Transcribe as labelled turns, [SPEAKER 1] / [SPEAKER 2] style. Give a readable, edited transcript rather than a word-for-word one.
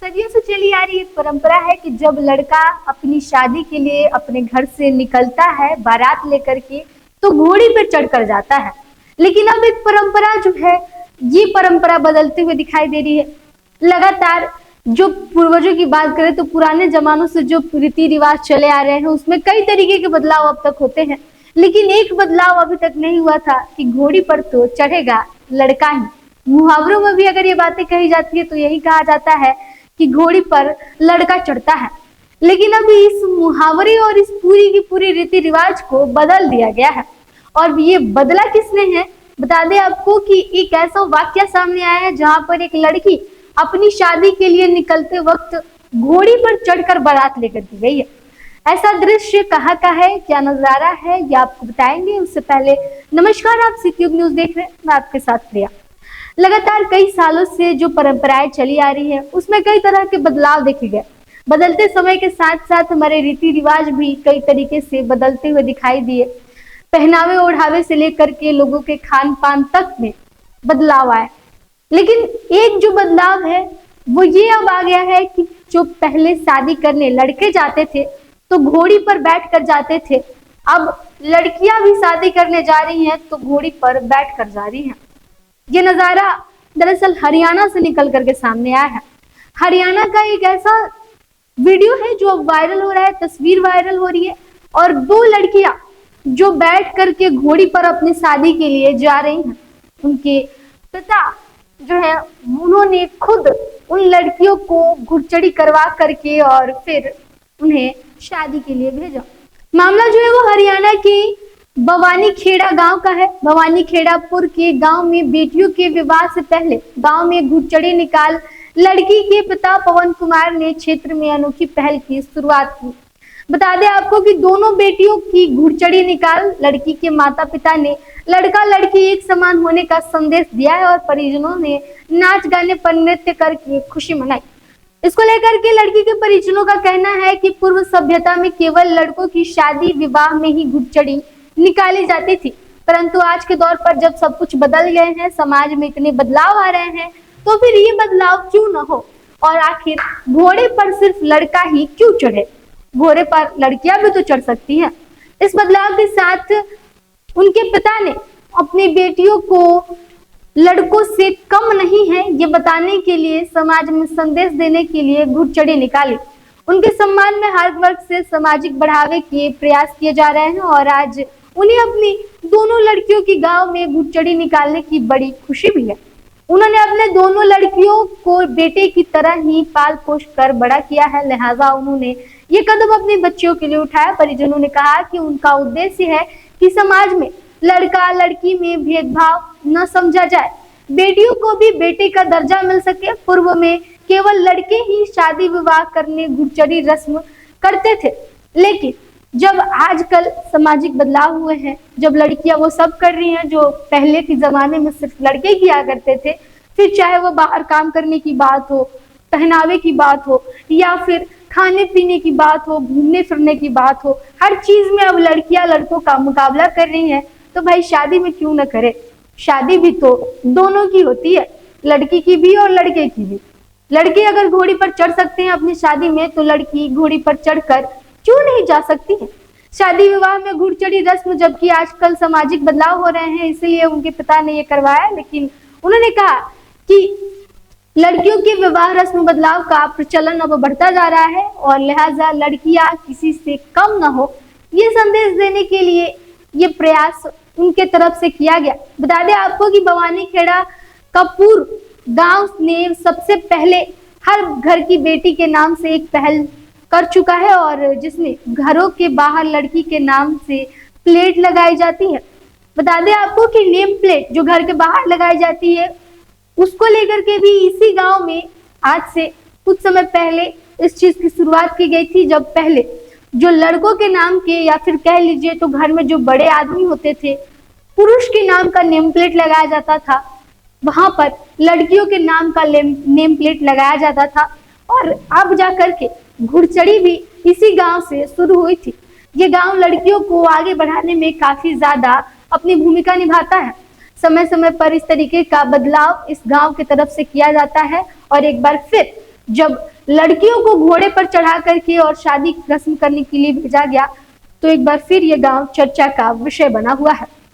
[SPEAKER 1] सदियों से चली आ रही एक परंपरा है कि जब लड़का अपनी शादी के लिए अपने घर से निकलता है बारात लेकर के तो घोड़ी पर चढ़कर जाता है। लेकिन अब एक परंपरा जो है ये परंपरा बदलते हुए दिखाई दे रही है। लगातार जो पूर्वजों की बात करें तो पुराने जमानों से जो रीति रिवाज चले आ रहे हैं उसमें कई तरीके के बदलाव अब तक होते हैं, लेकिन एक बदलाव अभी तक नहीं हुआ था कि घोड़ी पर तो चढ़ेगा लड़का ही। मुहावरों में भी अगर ये बातें कही जाती है तो यही कहा जाता है कि घोड़ी पर लड़का चढ़ता है। लेकिन अभी इस मुहावरे और इस पूरी की पूरी रीति रिवाज को बदल दिया गया है। और ये बदला किसने है, बता दें आपको कि एक ऐसा वाक्य सामने आया है जहां पर एक लड़की अपनी शादी के लिए निकलते वक्त घोड़ी पर चढ़कर बारात लेकर के गई है। ऐसा दृश्य कहाँ का है, क्या नजारा है, ये आपको बताएंगे। उससे पहले नमस्कार, आप सिटी न्यूज देख रहे हैं, मैं आपके साथ प्रिया। लगातार कई सालों से जो परंपराएं चली आ रही है उसमें कई तरह के बदलाव देखे गए। बदलते समय के साथ साथ हमारे रीति रिवाज भी कई तरीके से बदलते हुए दिखाई दिए। पहनावे ओढ़ावे से लेकर के लोगों के खान पान तक में बदलाव आए। लेकिन एक जो बदलाव है वो ये अब आ गया है कि जो पहले शादी करने लड़के जाते थे तो घोड़ी पर बैठ कर जाते थे, अब लड़कियां भी शादी करने जा रही हैं तो घोड़ी पर बैठ कर जा रही हैं। ये नजारा दरअसल हरियाणा से निकल करके सामने आया है। हरियाणा का एक ऐसा वीडियो है जो अब वायरल हो रहा है, तस्वीर वायरल हो रही है और दो लड़कियां जो बैठ करके घोड़ी पर अपनी शादी के लिए जा रही हैं। उनके पिता जो है उन्होंने खुद उन लड़कियों को घुड़चढ़ी करवा करके और फिर उन्हें शादी के लिए भेजा। मामला जो है वो हरियाणा की भवानी खेड़ा गांव का है। भवानी खेड़ापुर के गांव में बेटियों के विवाह से पहले गांव में घुड़चढ़ी निकाल लड़की के पिता पवन कुमार ने क्षेत्र में अनोखी पहल की शुरुआत की। बता दें आपको कि दोनों बेटियों की घुड़चढ़ी निकाल लड़की के माता पिता ने लड़का लड़की एक समान होने का संदेश दिया है और परिजनों ने नाच गाने पर नृत्य करके खुशी मनाई। इसको लेकर के लड़की के परिजनों का कहना है कि पूर्व सभ्यता में केवल लड़कों की शादी विवाह में ही घुड़चढ़ी निकाली जाती थी, परंतु आज के दौर पर जब सब कुछ बदल गए हैं, समाज में इतने बदलाव आ रहे हैं, तो फिर ये बदलाव क्यों न हो। और आखिर घोड़े पर सिर्फ लड़का ही क्यों चढ़े, घोड़े पर लड़कियां भी तो चढ़ सकती हैं। इस बदलाव के साथ उनके पिता ने अपनी बेटियों को लड़कों से कम नहीं है ये बताने के लिए, समाज में संदेश देने के लिए घुड़चढ़ी निकाली। उनके सम्मान में हर वर्ग से सामाजिक बढ़ावे के प्रयास किए जा रहे हैं और आज उन्हें अपनी दोनों लड़कियों की गांव में घुड़चढ़ी निकालने की बड़ी खुशी भी है। उन्होंने अपने दोनों लड़कियों को बेटे की तरह ही पाल पोष कर बड़ा किया है, लिहाजा उन्होंने ये कदम अपनी बच्चियों के लिए उठाया। परिजनों ने कहा कि उनका उद्देश्य है कि समाज में लड़का लड़की में भेदभाव न समझा जाए, बेटियों को भी बेटे का दर्जा मिल सके। पूर्व में केवल लड़के ही शादी विवाह करने घुड़चढ़ी रस्म करते थे, लेकिन जब आजकल सामाजिक बदलाव हुए हैं, जब लड़कियां वो सब कर रही हैं जो पहले के जमाने में सिर्फ लड़के किया करते थे, फिर चाहे वो बाहर काम करने की बात हो, पहनावे की बात हो या फिर खाने पीने की बात हो, घूमने फिरने की बात हो, हर चीज में अब लड़कियां लड़कों का मुकाबला कर रही हैं। तो भाई शादी में क्यों न करे, शादी भी तो दोनों की होती है, लड़की की भी और लड़के की भी। लड़के अगर घोड़ी पर चढ़ सकते हैं अपनी शादी में तो लड़की घोड़ी पर चढ़कर क्यों नहीं जा सकती है। शादी विवाह में घुड़चढ़ी रस्म जबकि आजकल सामाजिक बदलाव हो रहे हैं, इसलिए उनके पिता ने ये करवाया। लेकिन उन्होंने कहा कि लड़कियों के विवाह रस्म बदलाव का प्रचलन अब बढ़ता जा रहा है और लिहाजा लड़कियां किसी से कम न हो, ये संदेश देने के लिए ये प्रयास उनके तरफ से किया गया। बता दें आपको कि भवानी खेड़ा कपूर गांव ने सबसे पहले हर घर की बेटी के नाम से एक पहल कर चुका है और जिसमें घरों के बाहर लड़की के नाम से प्लेट लगाई जाती है। बता दें आपको कि नेम प्लेट जो घर के बाहर लगाई जाती है उसको लेकर के भी इसी गांव में आज से कुछ समय पहले इस चीज की शुरुआत की गई थी, जब पहले जो लड़कों के नाम के या फिर कह लीजिए तो घर में जो बड़े आदमी होते थे, पुरुष के नाम का नेम प्लेट लगाया जाता था, वहां पर लड़कियों के नाम का नेम प्लेट लगाया जाता था। और अब जाकर के घुड़चढ़ी भी इसी गांव से शुरू हुई थी। ये गांव लड़कियों को आगे बढ़ाने में काफी ज्यादा अपनी भूमिका निभाता है। समय समय पर इस तरीके का बदलाव इस गांव की तरफ से किया जाता है और एक बार फिर जब लड़कियों को घोड़े पर चढ़ा करके और शादी की रस्म करने के लिए भेजा गया, तो एक बार फिर ये गांव चर्चा का विषय बना हुआ है।